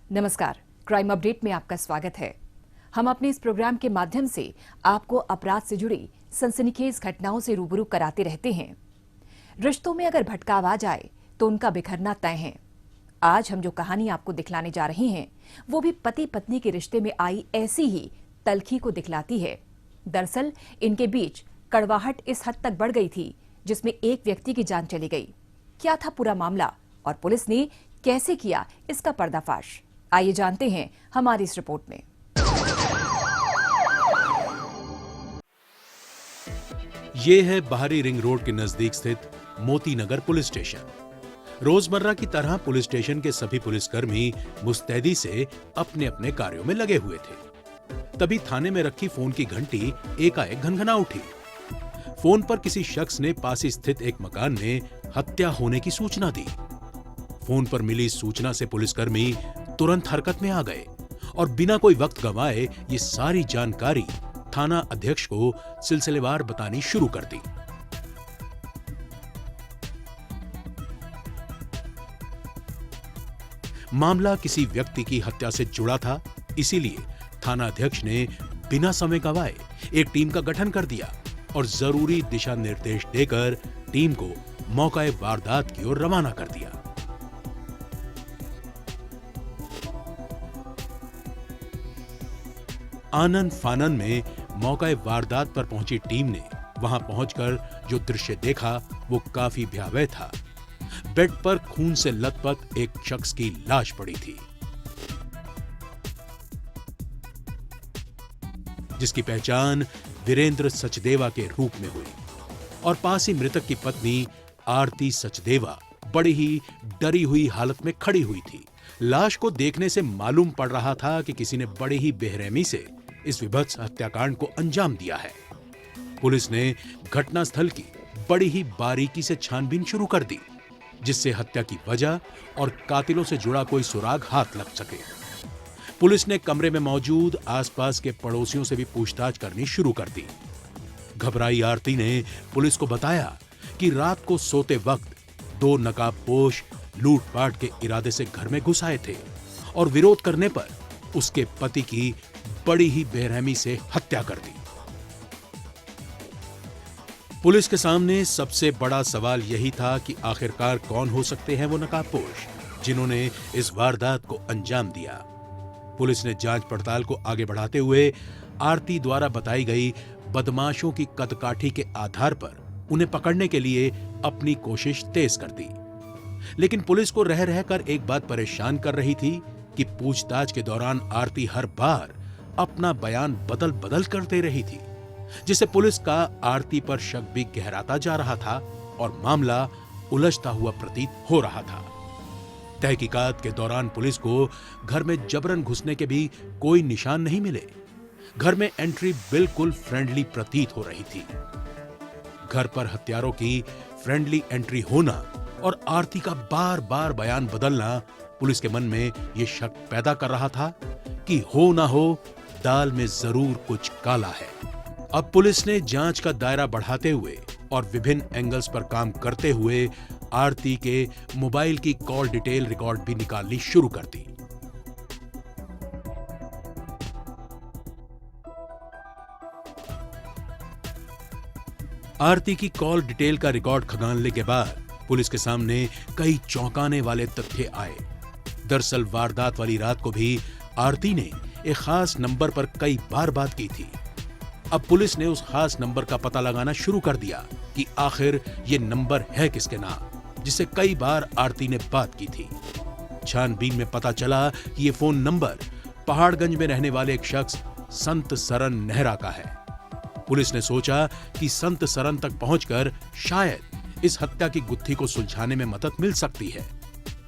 नमस्कार, crime update में आपका स्वागत है। हम अपने इस प्रोग्राम के माध्यम से आपको अपराध से जुड़ी सनसनीखेज घटनाओं से रूबरू कराते रहते हैं। रिश्तों में अगर भटकाव आ जाए तो उनका बिखरना तय है। आज हम जो कहानी आपको दिखलाने जा रहे हैं वो भी पति पत्नी के रिश्ते में आई ऐसी ही तल्खी को दिखलाती है। दरअसल इनके बीच कड़वाहट इस हद तक बढ़ गई थी जिसमें एक व्यक्ति की जान चली गई। क्या था पूरा मामला और पुलिस ने कैसे किया इसका पर्दाफाश, आइए जानते हैं हमारी इस रिपोर्ट में। ये है बाहरी रिंग रोड के नजदीक स्थित मोती नगर पुलिस स्टेशन। रोजमर्रा की तरह पुलिस स्टेशन के सभी पुलिसकर्मी मुस्तैदी से अपने अपने कार्यों में लगे हुए थे। तभी थाने में रखी फोन की घंटी एकाएक घनघना उठी। फोन पर किसी शख्स ने पास ही स्थित एक मकान में हत्या होने की सूचना दी। फोन पर मिली सूचना से पुलिसकर्मी तुरंत हरकत में आ गए और बिना कोई वक्त गंवाए ये सारी जानकारी थाना अध्यक्ष को सिलसिलेवार बतानी शुरू कर दी। मामला किसी व्यक्ति की हत्या से जुड़ा था, इसीलिए थाना अध्यक्ष ने बिना समय गंवाए एक टीम का गठन कर दिया और जरूरी दिशा निर्देश देकर टीम को मौके वारदात की ओर रवाना कर दिया। आनन फानन में मौके वारदात पर पहुंची टीम ने वहां पहुंचकर जो दृश्य देखा वो काफी भयावह था। बेड पर खून से लथपथ एक शख्स की लाश पड़ी थी, जिसकी पहचान वीरेंद्र सचदेवा के रूप में हुई और पास ही मृतक की पत्नी आरती सचदेवा बड़ी ही डरी हुई हालत में खड़ी हुई थी। लाश को देखने से मालूम पड़ रहा था कि किसी ने बड़ी ही बेरहमी से इस विभत्स हत्याकांड को अंजाम दिया है। पुलिस ने घटनास्थल की बड़ी ही बारीकी से छानबीन शुरू कर दी, जिससे हत्या की वजह और कातिलों से जुड़ा कोई सुराग हाथ लग सके। पुलिस ने कमरे में मौजूद आसपास के पड़ोसियों से भी पूछताछ करनी शुरू कर दी। घबराई आरती ने पुलिस को बताया कि रात को सोते वक्त दो नकाबपोश लूटपाट के इरादे से घर में घुस आए थे और विरोध करने पर उसके पति की बड़ी ही बेरहमी से हत्या कर दी। पुलिस के सामने सबसे बड़ा सवाल यही था कि आखिरकार कौन हो सकते हैं वो नकाबपोश जिन्होंने इस वारदात को अंजाम दिया। पुलिस ने जांच पड़ताल को आगे बढ़ाते हुए आरती द्वारा बताई गई बदमाशों की कदकाठी के आधार पर उन्हें पकड़ने के लिए अपनी कोशिश तेज कर दी। लेकिन पुलिस को रह रहकर एक बात परेशान कर रही थी कि पूछताछ के दौरान आरती हर बार अपना बयान बदल बदल करते रही थी, जिससे पुलिस का आरती पर शक भी गहराता जा रहा था और मामला उलझता हुआ प्रतीत हो रहा था। तहकीकात के दौरान पुलिस को घर में जबरन घुसने के भी कोई निशान नहीं मिले। घर में एंट्री बिल्कुल फ्रेंडली प्रतीत हो रही थी। घर पर हत्यारों की फ्रेंडली एंट्री होना और आरती का बार बार बयान बदलना पुलिस के मन में यह शक पैदा कर रहा था कि हो ना हो दाल में जरूर कुछ काला है। अब पुलिस ने जांच का दायरा बढ़ाते हुए और विभिन्न एंगल्स पर काम करते हुए आरती के मोबाइल की कॉल डिटेल रिकॉर्ड भी निकालनी शुरू कर दी। आरती की कॉल डिटेल का रिकॉर्ड खंगालने के बाद पुलिस के सामने कई चौंकाने वाले तथ्य आए। दरअसल वारदात वाली रात को भी आरती ने एक खास नंबर पर कई बार बात की थी। अब पुलिस ने उस खास नंबर का पता लगाना शुरू कर दिया कि आखिर ये नंबर है किसके नाम, जिससे कई बार आरती ने बात की थी। छानबीन में पता चला कि ये फोन नंबर पहाड़गंज में रहने वाले एक शख्स संत सरन नेहरा का है। पुलिस ने सोचा कि संत सरन तक पहुंचकर शायद इस हत्या की गुत्थी को सुलझाने में मदद मिल सकती है।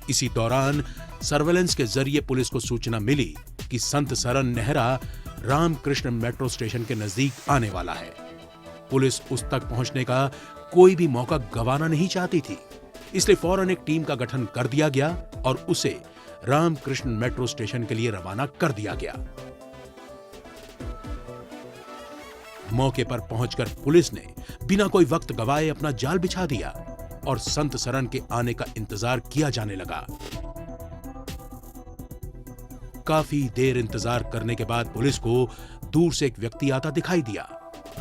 इसी दौरान सर्वेलेंस के जरिए पुलिस को सूचना मिली कि संत सरन नेहरा रामकृष्ण मेट्रो स्टेशन के नजदीक आने वाला है। पुलिस उस तक पहुंचने का कोई भी मौका गंवाना नहीं चाहती थी, इसलिए फौरन एक टीम का गठन कर दिया गया और उसे रामकृष्ण मेट्रो स्टेशन के लिए रवाना कर दिया गया। मौके पर पहुंचकर पुलिस ने बिना कोई वक्त गवाए अपना जाल बिछा दिया और संत सरन के आने का इंतजार किया जाने लगा। काफी देर इंतजार करने के बाद पुलिस को दूर से एक व्यक्ति आता दिखाई दिया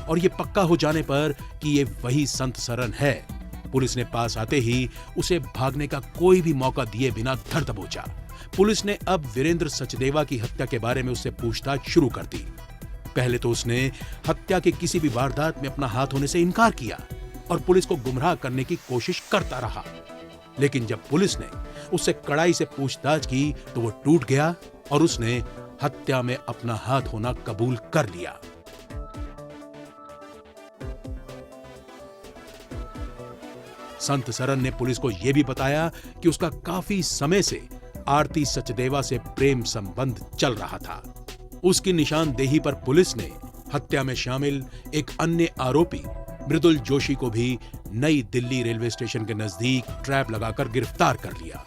और ये पक्का हो जाने पर कि ये वही संत सरन है, पुलिस ने पास आते ही उसे भागने का कोई भी मौका दिए बिना धर दबोचा। पुलिस ने अब वीरेंद्र सचदेवा की हत्या के बारे में उससे पूछताछ शुरू कर दी। पहले तो उसने हत्या के किसी भी वारदात में अपना हाथ होने से इनकार किया और पुलिस को गुमराह करने की कोशिश करता रहा। लेकिन जब पुलिस ने उससे कड़ाई से पूछताछ की तो वो टूट गया और उसने हत्या में अपना हाथ होना कबूल कर लिया। संत सरन ने पुलिस को यह भी बताया कि उसका काफी समय से आरती सचदेवा से प्रेम संबंध चल रहा था। उसकी निशानदेही पर पुलिस ने हत्या में शामिल एक अन्य आरोपी मृदुल जोशी को भी नई दिल्ली रेलवे स्टेशन के नजदीक ट्रैप लगाकर गिरफ्तार कर लिया।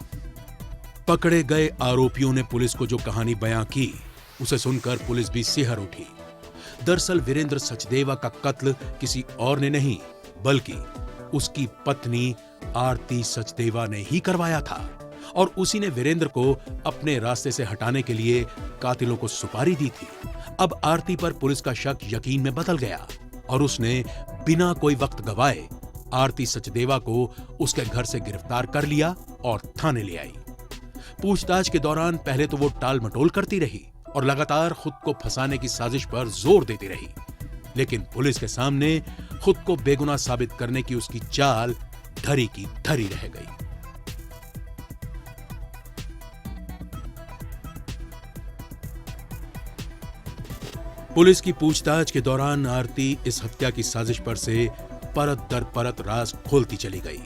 पकड़े गए आरोपियों ने पुलिस को जो कहानी बयां की उसे सुनकर पुलिस भी सिहर उठी। दरअसल वीरेंद्र सचदेवा का कत्ल किसी और ने नहीं बल्कि उसकी पत्नी आरती सचदेवा ने ही करवाया था और उसी ने वीरेंद्र को अपने रास्ते से हटाने के लिए कातिलों को सुपारी दी थी। अब आरती पर पुलिस का शक यकीन में बदल गया और उसने बिना कोई वक्त गवाए आरती सचदेवा को उसके घर से गिरफ्तार कर लिया और थाने ले आई। पूछताछ के दौरान पहले तो वो टाल मटोल करती रही और लगातार खुद को फंसाने की साजिश पर जोर देती रही, लेकिन पुलिस के सामने खुद को बेगुनाह साबित करने की उसकी चाल धरी की धरी रह गई। पुलिस की पूछताछ के दौरान आरती इस हत्या की साजिश पर से परत दर परत राज खोलती चली गई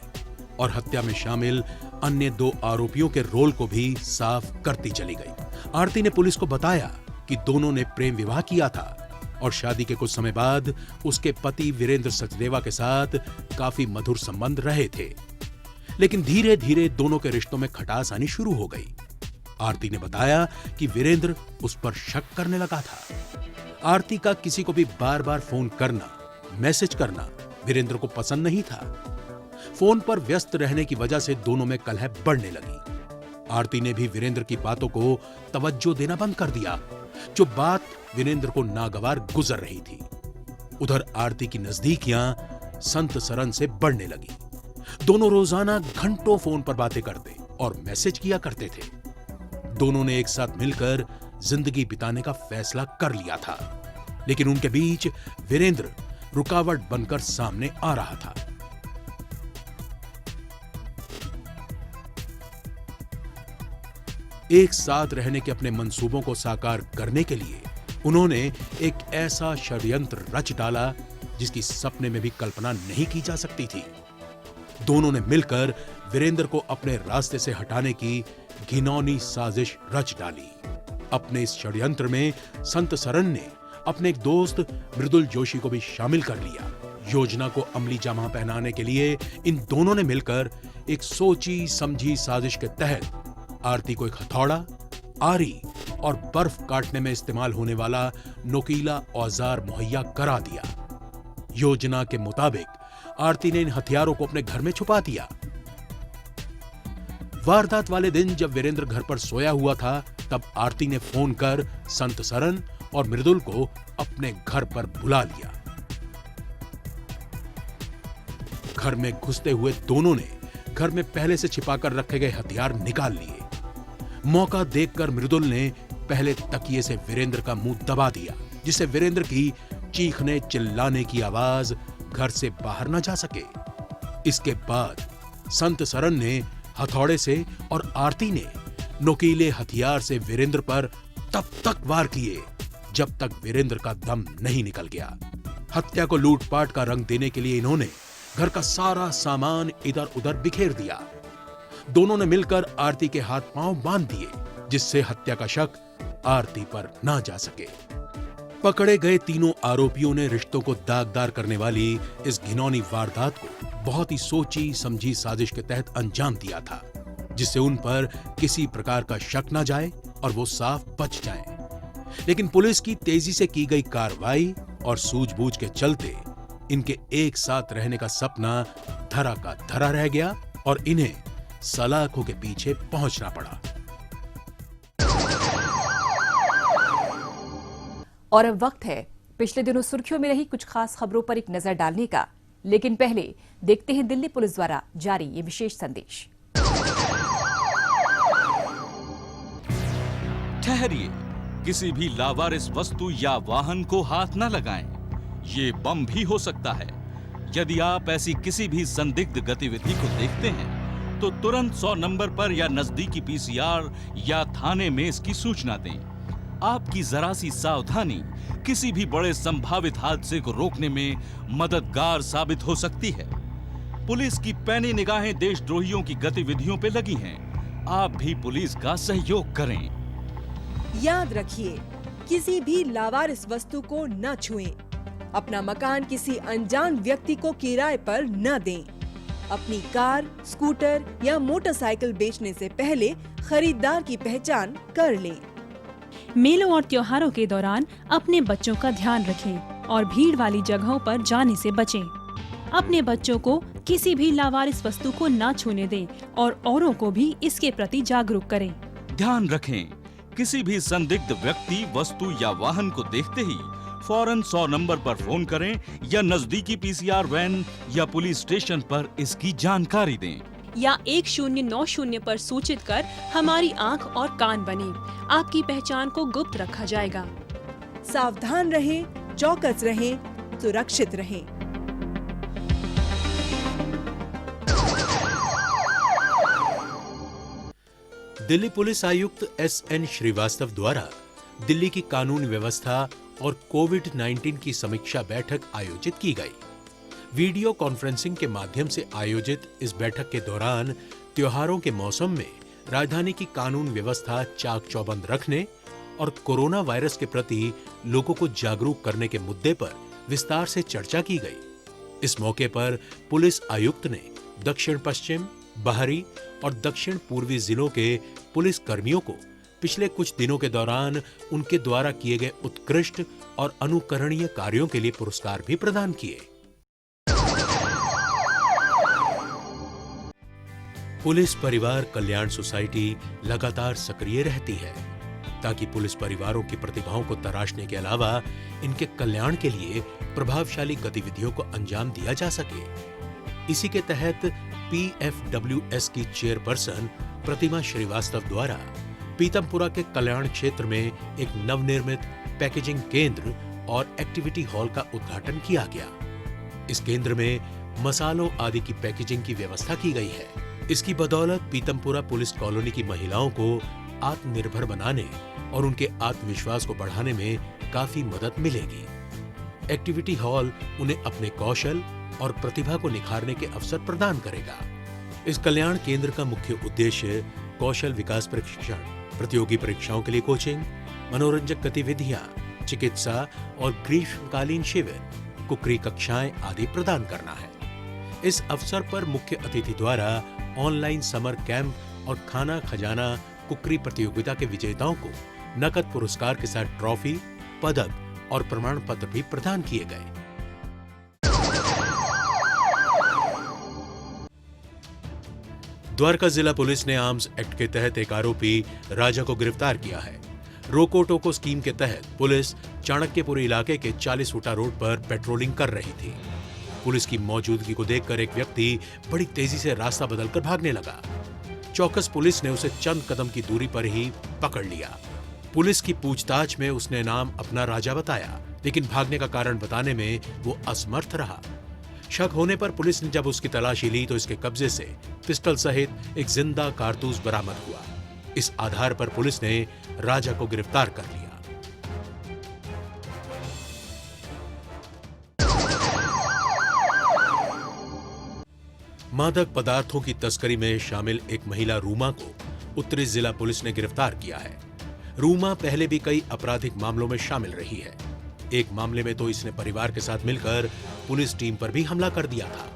और हत्या में शामिल अन्य 2 आरोपियों के रोल को भी साफ करती चली गई। आरती ने पुलिस को बताया कि दोनों ने प्रेम विवाह किया था और शादी के कुछ समय बाद उसके पति वीरेंद्र सचदेवा के साथ काफी मधुर संबंध रहे थे, लेकिन धीरे धीरे दोनों के रिश्तों में खटास आनी शुरू हो गई। आरती ने बताया कि वीरेंद्र उस पर शक करने लगा था। आरती का किसी को भी बार बार फोन करना, मैसेज करना वीरेंद्र को पसंद नहीं था। फोन पर व्यस्त रहने की वजह से दोनों में कलह बढ़ने लगी। आरती ने भी वीरेंद्र की बातों को तवज्जो देना बंद कर दिया, जो बात वीरेंद्र को नागवार गुजर रही थी। उधर आरती की नजदीकियां संत सरन से बढ़ने लगी। दोनों रोजाना घंटों फोन पर बातें करते और मैसेज किया करते थे। दोनों ने एक साथ मिलकर जिंदगी बिताने का फैसला कर लिया था, लेकिन उनके बीच वीरेंद्र रुकावट बनकर सामने आ रहा था। एक साथ रहने के अपने मंसूबों को साकार करने के लिए उन्होंने एक ऐसा षड्यंत्र रच डाला जिसकी सपने में भी कल्पना नहीं की जा सकती थी। दोनों ने मिलकर वीरेंद्र को अपने रास्ते से हटाने की घिनौनी साजिश रच डाली। अपने इस षड्यंत्र में संत सरन ने अपने एक दोस्त मृदुल जोशी को भी शामिल कर लिया। योजना को अमली जामा पहनाने के लिए इन दोनों ने मिलकर एक सोची समझी साजिश के तहत आरती को एक हथौड़ा, आरी और बर्फ काटने में इस्तेमाल होने वाला नोकीला औजार मुहैया करा दिया। योजना के मुताबिक आरती ने इन हथियारों को अपने घर में छुपा दिया। वारदात वाले दिन जब वीरेंद्र घर पर सोया हुआ था, तब आरती ने फोन कर संत सरन और मृदुल को अपने घर पर बुला लिया। घर में घुसते हुए दोनों ने घर में पहले से छिपाकर रखे गए हथियार निकाल लिए। मौका देखकर मृदुल ने पहले तकिए से वीरेंद्र का मुंह दबा दिया, जिससे वीरेंद्र की चीखने चिल्लाने की आवाज घर से बाहर न जा सके। इसके बाद संत सरन ने हथौड़े से और आरती ने नोकीले हथियार से वीरेंद्र पर तब तक वार किए जब तक वीरेंद्र का दम नहीं निकल गया। हत्या को लूटपाट का रंग देने के लिए इन्होंने घर का सारा सामान इधर उधर बिखेर दिया। दोनों ने मिलकर आरती के हाथ पांव बांध दिए, जिससे हत्या का शक आरती पर ना जा सके। पकड़े गए तीनों आरोपियों ने रिश्तों को दागदार करने वाली इस घिनौनी वारदात को बहुत ही सोची समझी साजिश के तहत अंजाम दिया था, जिससे उन पर किसी प्रकार का शक ना जाए और वो साफ बच जाएं। लेकिन पुलिस की तेजी से की गई कार्रवाई और सूझबूझ के चलते इनके एक साथ रहने का सपना धरा का धरा रह गया और इन्हें सलाखों के पीछे पहुंचना पड़ा। और अब वक्त है पिछले दिनों सुर्खियों में रही कुछ खास खबरों पर एक नजर डालने का। लेकिन पहले देखते हैं दिल्ली पुलिस द्वारा जारी ये विशेष संदेश। ठहरिए, किसी भी लावारिस वस्तु या वाहन को हाथ न लगाएं। ये बम भी हो सकता है। यदि आप ऐसी किसी भी संदिग्ध गतिविधि को देखते हैं तो तुरंत 100 नंबर पर या नजदीकी पीसीआर या थाने में इसकी सूचना दें। आपकी जरा सी सावधानी किसी भी बड़े संभावित हादसे को रोकने में मददगार साबित हो सकती है। पुलिस की पैनी निगाहें देशद्रोहियों की गतिविधियों पे लगी हैं। आप भी पुलिस का सहयोग करें। याद रखिए, किसी भी लावारिस वस्तु को न छुएं। अपना मकान किसी अनजान व्यक्ति को किराए पर न दें। अपनी कार, स्कूटर या मोटरसाइकिल बेचने से पहले खरीदार की पहचान कर लें। मेलों और त्योहारों के दौरान अपने बच्चों का ध्यान रखें और भीड़ वाली जगहों पर जाने से बचें। अपने बच्चों को किसी भी लावारिस वस्तु को न छूने दें और औरों को भी इसके प्रति जागरूक करें। ध्यान रखें, किसी भी संदिग्ध व्यक्ति, वस्तु या वाहन को देखते ही फौरन 100 नंबर पर फोन करें या नजदीकी पीसीआर वैन या पुलिस स्टेशन पर इसकी जानकारी दें। या 1090 पर सूचित कर हमारी आंख और कान बने। आपकी पहचान को गुप्त रखा जाएगा। सावधान रहें, चौकस रहें, सुरक्षित रहें। दिल्ली पुलिस आयुक्त एस.एन. श्रीवास्तव द्वारा दिल्ली की कानून व्यवस्था और कोविड-19 की समीक्षा बैठक आयोजित की गई। वीडियो कॉन्फ्रेंसिंग के माध्यम से आयोजित इस बैठक के दौरान त्योहारों के मौसम में राजधानी की कानून व्यवस्था चाक चौबंद रखने और कोरोना वायरस के प्रति लोगों को जागरूक करने के मुद्दे पर विस्तार से चर्चा की गई। इस मौके पर पुलिस आयुक्त ने दक्षिण पश्चिम, बाहरी और दक्षिण पूर्वी जिलों के पुलिस कर्मियों को पिछले कुछ दिनों के दौरान उनके द्वारा किए गए उत्कृष्ट और अनुकरणीय कार्यों के लिए पुरस्कार भी प्रदान किए। पुलिस परिवार कल्याण सोसाइटी लगातार सक्रिय रहती है ताकि पुलिस परिवारों की प्रतिभाओं को तराशने के अलावा इनके कल्याण के लिए प्रभावशाली गतिविधियों को अंजाम दिया जा सके। इसी के तहत PFWS की चेयरपर्सन प्रतिमा श्रीवास्तव द्वारा पीतमपुरा के कल्याण क्षेत्र में एक नवनिर्मित पैकेजिंग केंद्र और एक्टिविटी हॉल का उद्घाटन किया गया। इस केंद्र में मसालों आदि की पैकेजिंग की व्यवस्था की गई है। इसकी बदौलत पीतमपुरा पुलिस कॉलोनी की महिलाओं को आत्मनिर्भर बनाने और उनके आत्मविश्वास को बढ़ाने में काफी मदद मिलेगी। एक्टिविटी हॉल उन्हें अपने कौशल और प्रतिभा को निखारने के अवसर प्रदान करेगा। इस कल्याण केंद्र का मुख्य उद्देश्य कौशल विकास प्रशिक्षण, प्रतियोगी परीक्षाओं के लिए कोचिंग, मनोरंजक गतिविधियां, चिकित्सा और ग्रीष्मकालीन शिविर, कुकरी कक्षाएं आदि प्रदान करना है। इस अवसर पर मुख्य अतिथि द्वारा ऑनलाइन समर कैंप और खाना खजाना कुकरी प्रतियोगिता के विजेताओं को नकद पुरस्कार के साथ ट्रॉफी, पदक और प्रमाण पत्र भी प्रदान किए गए। द्वारका जिला पुलिस ने आर्म्स एक्ट के तहत एक आरोपी राजा को गिरफ्तार किया है। रोको टोको स्कीम के तहत पुलिस चाणक्यपुरी इलाके के 40 फुटा रोड पर पेट्रोलिंग कर रही थी। पुलिस की मौजूदगी को देखकर एक व्यक्ति बड़ी तेजी से रास्ता बदलकर भागने लगा। चौकस पुलिस ने उसे चंद कदम की दूरी पर ही पकड़ लिया। पुलिस की पूछताछ में उसने नाम अपना राजा बताया, लेकिन भागने का कारण बताने में वो असमर्थ रहा। शक होने पर पुलिस ने जब उसकी तलाशी ली तो इसके कब्जे से पिस्टल सहित एक जिंदा कारतूस बरामद हुआ। इस आधार पर पुलिस ने राजा को गिरफ्तार कर लिया। मादक पदार्थों की तस्करी में शामिल एक महिला रूमा को उत्तरी जिला पुलिस ने गिरफ्तार किया है। रूमा पहले भी कई आपराधिक मामलों में शामिल रही है। एक मामले में तो इसने परिवार के साथ मिलकर पुलिस टीम पर भी हमला कर दिया था।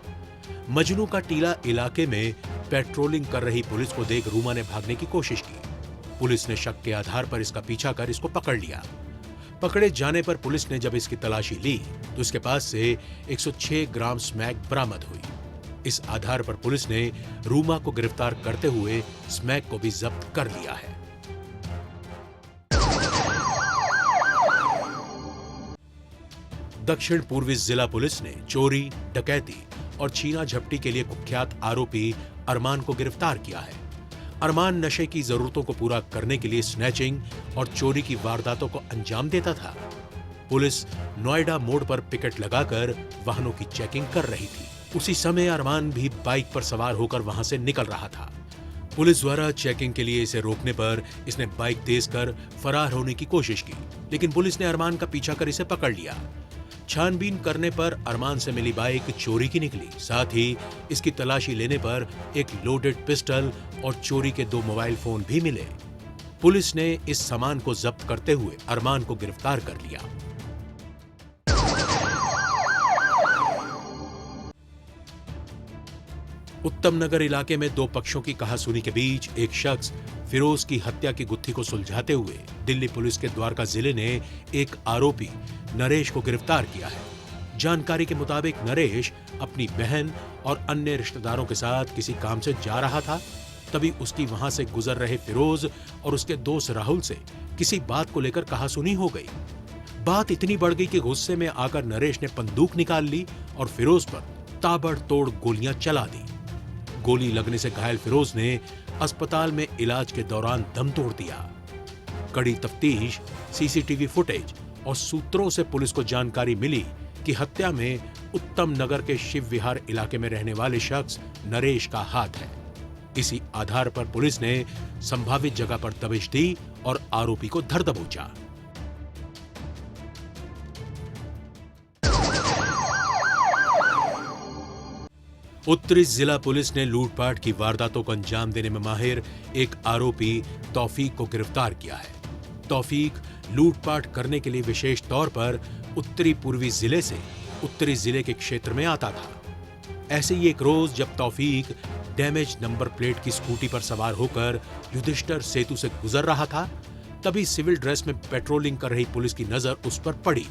मजनू का टीला इलाके में पेट्रोलिंग कर रही पुलिस को देख रूमा ने भागने की कोशिश की। पुलिस ने शक के आधार पर इसका पीछा कर इसको पकड़ लिया। पकड़े जाने पर पुलिस ने जब इसकी तलाशी ली तो इसके पास से 106 ग्राम स्मैक बरामद हुई। इस आधार पर पुलिस ने रूमा को गिरफ्तार करते हुए स्मैक को भी जब्त कर लिया है। दक्षिण पूर्वी जिला पुलिस ने चोरी, डकैती और छीना झपटी के लिए कुख्यात आरोपी अरमान को गिरफ्तार किया है। अरमान नशे की जरूरतों को पूरा करने के लिए स्नैचिंग और चोरी की वारदातों को अंजाम देता था। पुलिस नोएडा मोड़ पर पिकेट लगाकर वाहनों की चेकिंग कर रही थी। उसी समय अरमान भी बाइक पर सवार होकर वहां से निकल रहा था। पुलिस द्वारा चेकिंग के लिए इसे रोकने पर इसने बाइक तेज कर फरार होने की कोशिश की, लेकिन पुलिस ने अरमान का पीछा कर इसे पकड़ लिया। छानबीन करने पर अरमान से मिली बाइक चोरी की निकली। साथ ही इसकी तलाशी लेने पर एक लोडेड पिस्टल और चोरी के 2 मोबाइल फोन भी मिले। पुलिस ने इस सामान को जब्त करते हुए अरमान को गिरफ्तार कर लिया। उत्तम नगर इलाके में 2 पक्षों की कहासुनी के बीच एक शख्स फिरोज की हत्या की गुत्थी को सुलझाते हुए दिल्ली पुलिस के द्वारका जिले ने एक आरोपी नरेश को गिरफ्तार किया है। जानकारी के मुताबिक नरेश अपनी बहन और अन्य रिश्तेदारों के साथ किसी काम से जा रहा था। तभी उसकी वहां से गुजर रहे फिरोज और उसके दोस्त राहुल से किसी बात को लेकर कहासुनी हो गई। बात इतनी बढ़ गई कि गुस्से में आकर नरेश ने बंदूक निकाल ली और फिरोज पर ताबड़तोड़ गोलियां चला दी। गोली लगने से घायल फिरोज ने अस्पताल में इलाज के दौरान दम तोड़ दिया। कड़ी तफ्तीश, सीसीटीवी फुटेज और सूत्रों से पुलिस को जानकारी मिली कि हत्या में उत्तम नगर के शिव विहार इलाके में रहने वाले शख्स नरेश का हाथ है। इसी आधार पर पुलिस ने संभावित जगह पर दबिश दी और आरोपी को धर दबोचा। उत्तरी जिला पुलिस ने लूटपाट की वारदातों को अंजाम देने में माहिर एक आरोपी तौफीक को गिरफ्तार किया है। तौफीक लूटपाट करने के लिए विशेष तौर पर उत्तरी पूर्वी जिले से उत्तरी जिले के क्षेत्र में आता था। ऐसे ही एक रोज जब तौफीक डैमेज नंबर प्लेट की स्कूटी पर सवार होकर युधिष्ठिर सेतु से गुजर रहा था, तभी सिविल ड्रेस में पेट्रोलिंग कर रही पुलिस की नजर उस पर पड़ी।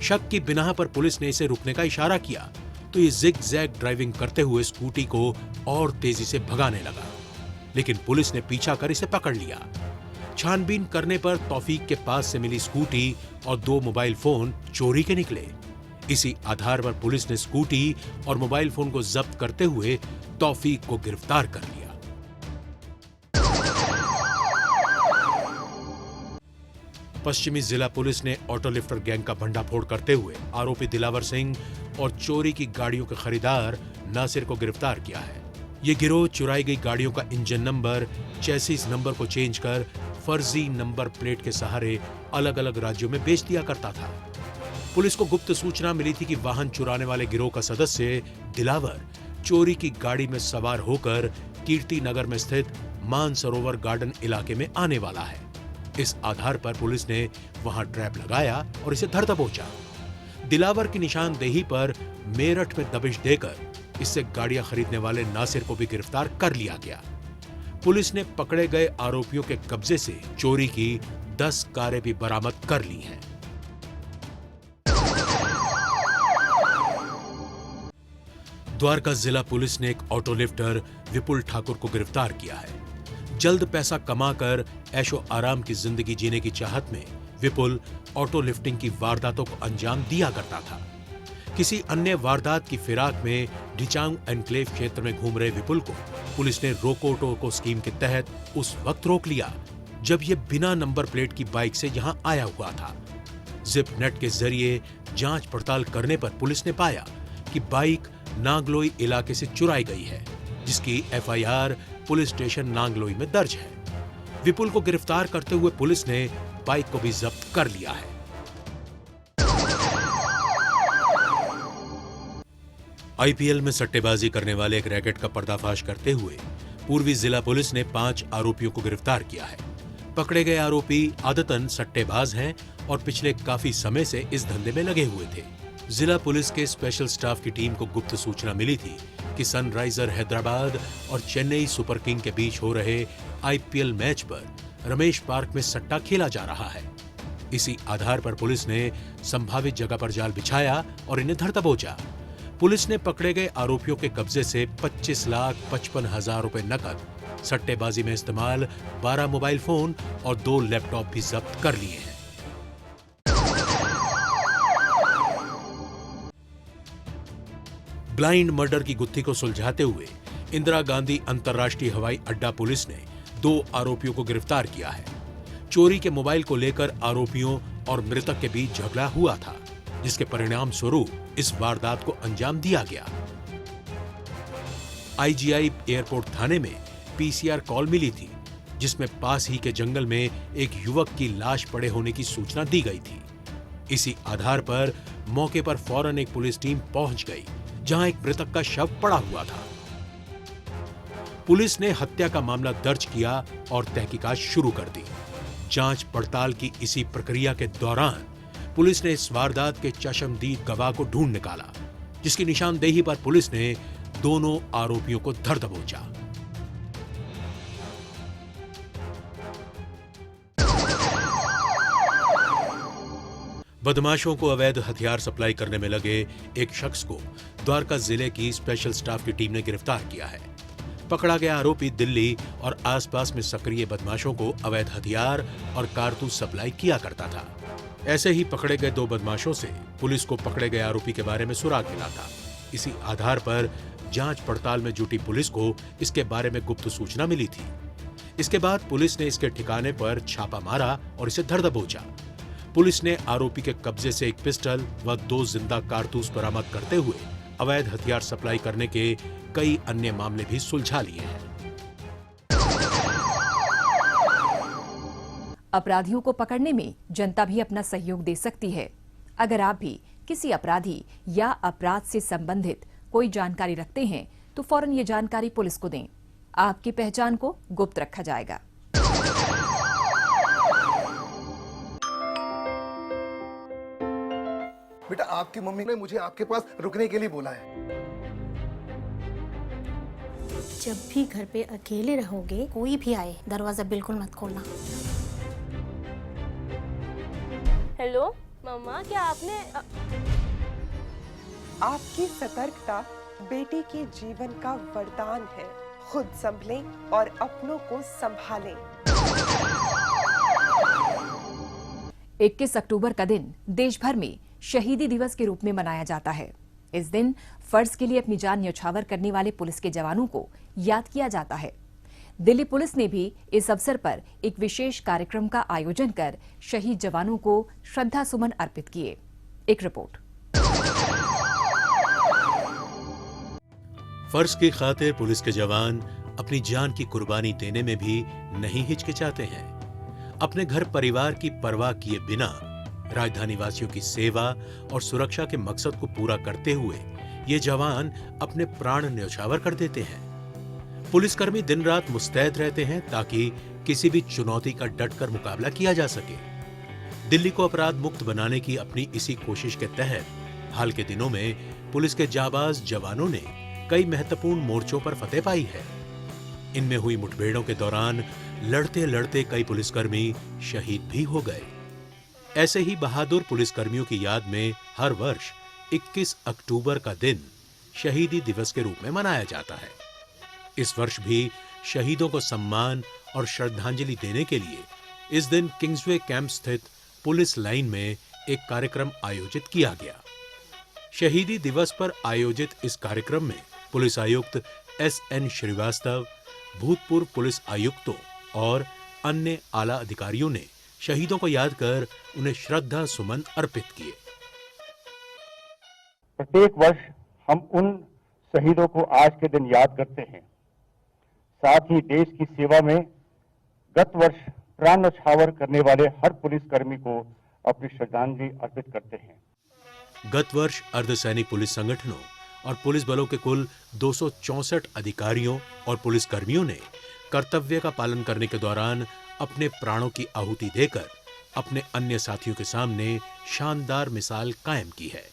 शक की बिना पर पुलिस ने इसे रुकने का इशारा किया तो ये जिग-जैग ड्राइविंग करते हुए स्कूटी को और तेजी से भगाने लगा, लेकिन पुलिस ने पीछा कर इसे पकड़ लिया। छानबीन करने पर तौफीक के पास से मिली स्कूटी और 2 मोबाइल फोन चोरी के निकले। इसी आधार पर पुलिस ने स्कूटी और मोबाइल फोन को जब्त करते हुए तौफीक को गिरफ्तार कर लिया। पश्चिमी जिला पुलिस ने ऑटो लिफ्टर गैंग का भंडाफोड़ करते हुए आरोपी दिलावर सिंह और चोरी की गाड़ियों के खरीदार नासिर को गिरफ्तार किया है। ये गिरोह चुराई गई गाड़ियों का इंजन नंबर, चेसिस नंबर को चेंज कर फर्जी नंबर प्लेट के सहारे अलग अलग राज्यों में बेच दिया करता था। पुलिस को गुप्त सूचना मिली थी कि वाहन चुराने वाले गिरोह का सदस्य दिलावर चोरी की गाड़ी में सवार होकर कीर्ति नगर में स्थित मानसरोवर गार्डन इलाके में आने वाला है। इस आधार पर पुलिस ने वहां ट्रैप लगाया और इसे धर दबोचा। दिलावर की निशानदेही पर मेरठ में दबिश देकर इससे गाड़ियां खरीदने वाले नासिर को भी गिरफ्तार कर लिया गया। पुलिस ने पकड़े गए आरोपियों के कब्जे से चोरी की 10 कारें भी बरामद कर ली हैं। द्वारका जिला पुलिस ने एक ऑटो लिफ्टर विपुल ठाकुर को गिरफ्तार किया है। जल्द पैसा कमाकर ऐशो आराम की जिंदगी जीने की चाहत में विपुल ऑटो लिफ्टिंग की वारदातों को अंजाम दिया करता था। किसी अन्य वारदात की फिराक में ढिचांग एनक्लेव क्षेत्र में घूम रहे विपुल को पुलिस ने रोको टोको स्कीम के तहत उस वक्त रोक लिया जब यह बिना नंबर प्लेट की बाइक से यहां आया हुआ था। जिप नेट के जरिए जांच पड़ताल करने पर पुलिस ने पाया कि बाइक नांगलोई इलाके से चुराई गई है, जिसकी एफआईआर पुलिस स्टेशन नांगलोई में दर्ज है। विपुल को गिरफ्तार करते हुए पुलिस ने बाइक को भी जब्त कर लिया है। आईपीएल में सट्टेबाजी करने वाले एक रैकेट का पर्दाफाश करते हुए पूर्वी जिला पुलिस ने 5 आरोपियों को गिरफ्तार किया है। पकड़े गए आरोपी आदतन सट्टेबाज हैं और पिछले काफी समय से इस धंधे में लगे हुए थे। जिला पुलिस के स्पेशल स्टाफ की टीम को गुप्त सूचना मिली थी कि सनराइजर हैदराबाद और चेन्नई सुपर किंग के बीच हो रहे आईपीएल मैच पर रमेश पार्क में सट्टा खेला जा रहा है। इसी आधार पर पुलिस ने संभावित जगह पर जाल बिछाया और इन्हें धर दबोचा। पुलिस ने पकड़े गए आरोपियों के कब्जे से 25,55,000 रुपए नकद, सट्टेबाजी में इस्तेमाल 12 मोबाइल फोन और 2 लैपटॉप भी जब्त कर लिए हैं। ब्लाइंड मर्डर की गुत्थी को सुलझाते हुए इंदिरा गांधी अंतर्राष्ट्रीय हवाई अड्डा पुलिस ने 2 आरोपियों को गिरफ्तार किया है। चोरी के मोबाइल को लेकर आरोपियों और मृतक के बीच झगड़ा हुआ था, जिसके परिणाम स्वरूप इस वारदात को अंजाम दिया गया। आईजीआई एयरपोर्ट थाने में पीसीआर कॉल मिली थी, जिसमें पास ही के जंगल में एक युवक की लाश पड़े होने की सूचना दी गई थी। इसी आधार पर मौके पर फौरन एक पुलिस टीम पहुंच गई, जहां एक मृतक का शव पड़ा हुआ था। पुलिस ने हत्या का मामला दर्ज किया और तहकीकात शुरू कर दी। जांच पड़ताल की इसी प्रक्रिया के दौरान पुलिस ने इस वारदात के चश्मदीद गवाह को ढूंढ निकाला, जिसकी निशानदेही पर पुलिस ने दोनों आरोपियों को धर दबोचा। बदमाशों को अवैध हथियार सप्लाई करने में लगे एक शख्स को द्वारका जिले की स्पेशल स्टाफ की टीम ने गिरफ्तार किया है। पकड़ा गया आरोपी दिल्ली और आसपास में सक्रिय बदमाशों को अवैध हथियार और कारतूस सप्लाई किया करता था। ऐसे ही पकड़े गए 2 बदमाशों से पुलिस को पकड़े गए आरोपी के बारे में सुराग मिला था। इसी आधार पर जांच पड़ताल में जुटी पुलिस को इसके बारे में गुप्त सूचना मिली थी। इसके बाद पुलिस ने इसके ठिकाने पर छापा मारा और इसे धर दबोचा। पुलिस ने आरोपी के कब्जे से एक पिस्टल व 2 जिंदा कारतूस बरामद करते हुए अवैध हथियार सप्लाई करने के कई अन्य मामले भी सुलझा लिए हैं। अपराधियों को पकड़ने में जनता भी अपना सहयोग दे सकती है। अगर आप भी किसी अपराधी या अपराध से संबंधित कोई जानकारी रखते हैं तो फौरन ये जानकारी पुलिस को दें। आपकी पहचान को गुप्त रखा जाएगा। बेटा, आपकी मम्मी ने मुझे आपके पास रुकने के लिए बोला है। जब भी घर पे अकेले रहोगे, कोई भी आए दरवाजा बिल्कुल मत खोलना। हेलो मम्मा, क्या आपने आपकी सतर्कता बेटी के जीवन का वरदान है। खुद संभलें और अपनों को संभालें। 21 अक्टूबर का दिन देश भर में शहीदी दिवस के रूप में मनाया जाता है। इस दिन फर्ज के लिए अपनी जान न्यौछावर करने वाले पुलिस के जवानों को याद किया जाता है। दिल्ली पुलिस ने भी इस अवसर पर एक विशेष कार्यक्रम का आयोजन कर शहीद जवानों को श्रद्धा सुमन अर्पित किए। एक रिपोर्ट। फर्ज की खातिर पुलिस के जवान अपनी जान की कुर्बानी देने में भी नहीं हिचकिचाते हैं। अपने घर परिवार की परवाह किए बिना राजधानी वासियों की सेवा और सुरक्षा के मकसद को पूरा करते हुए ये जवान अपने प्राण न्यौछावर कर देते हैं। पुलिसकर्मी दिन रात मुस्तैद रहते हैं ताकि किसी भी चुनौती का डटकर मुकाबला किया जा सके। दिल्ली को अपराध मुक्त बनाने की अपनी इसी कोशिश के तहत हाल के दिनों में पुलिस के जाबाज जवानों ने कई महत्वपूर्ण मोर्चों पर फतेह पाई है। इनमें हुई मुठभेड़ों के दौरान लड़ते लड़ते कई पुलिसकर्मी शहीद भी हो गए। ऐसे ही बहादुर पुलिसकर्मियों की याद में हर वर्ष 21 अक्टूबर का दिन शहीदी दिवस के रूप में मनाया जाता है। इस वर्ष भी शहीदों को सम्मान और श्रद्धांजलि देने के लिए इस दिन किंग्सवे कैंप स्थित पुलिस लाइन में एक कार्यक्रम आयोजित किया गया। शहीदी दिवस पर आयोजित इस कार्यक्रम में पुलिस आयुक्त SN श्रीवास्तव, भूतपूर्व पुलिस आयुक्तों और अन्य आला अधिकारियों ने शहीदों को याद कर उन्हें श्रद्धा सुमन अर्पित किए। प्रत्येक वर्ष हम उन शहीदों को आज के दिन याद करते हैं। साथ ही देश की सेवा में गत वर्ष प्राण न्यौछावर करने वाले हर पुलिसकर्मी को अपनी श्रद्धांजलि अर्पित करते हैं। गत वर्ष अर्धसैनिक पुलिस संगठनों और पुलिस बलों के कुल 264 अधिकारियों और पुलिसकर्मियों ने कर्तव्य का पालन करने के दौरान अपने प्राणों की आहुति देकर अपने अन्य साथियों के सामने शानदार मिसाल कायम की है।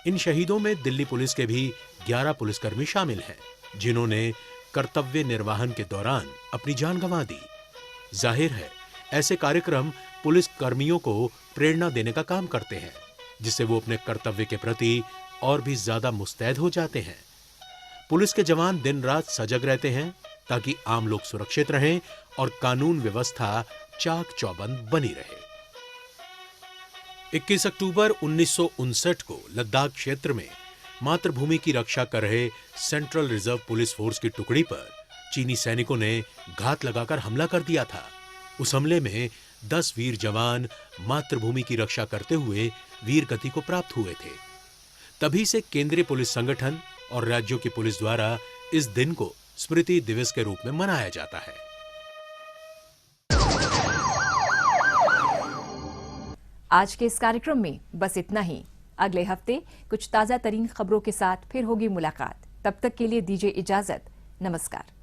इन शहीदों में दिल्ली पुलिस के भी 11 पुलिसकर्मी शामिल हैं, जिन्होंने कर्तव्य निर्वहन के दौरान अपनी जान गंवा दी। जाहिर है, ऐसे कार्यक्रम पुलिस कर्मियों को प्रेरणा देने का काम करते हैं, जिससे वो अपने कर्तव्य के प्रति और भी ज्यादा मुस्तैद हो जाते हैं। पुलिस के जवान दिन रात सजग रहते हैं ताकि आम लोग सुरक्षित रहें और कानून व्यवस्था चाक चौबंद बनी रहे। 21 अक्टूबर 1959 को लद्दाख क्षेत्र में मातृभूमि की रक्षा कर रहे सेंट्रल रिजर्व पुलिस फोर्स की टुकड़ी पर चीनी सैनिकों ने घात लगाकर हमला कर दिया था। उस हमले में 10 वीर जवान मातृभूमि की रक्षा करते हुए वीर गति को प्राप्त हुए थे। तभी से केंद्रीय पुलिस संगठन और राज्यों की पुलिस द्वारा इस दिन को स्मृति दिवस के रूप में मनाया जाता है। आज के इस कार्यक्रम में बस इतना ही। अगले हफ्ते कुछ ताजा तरीन खबरों के साथ फिर होगी मुलाकात। तब तक के लिए दीजिए इजाजत। नमस्कार।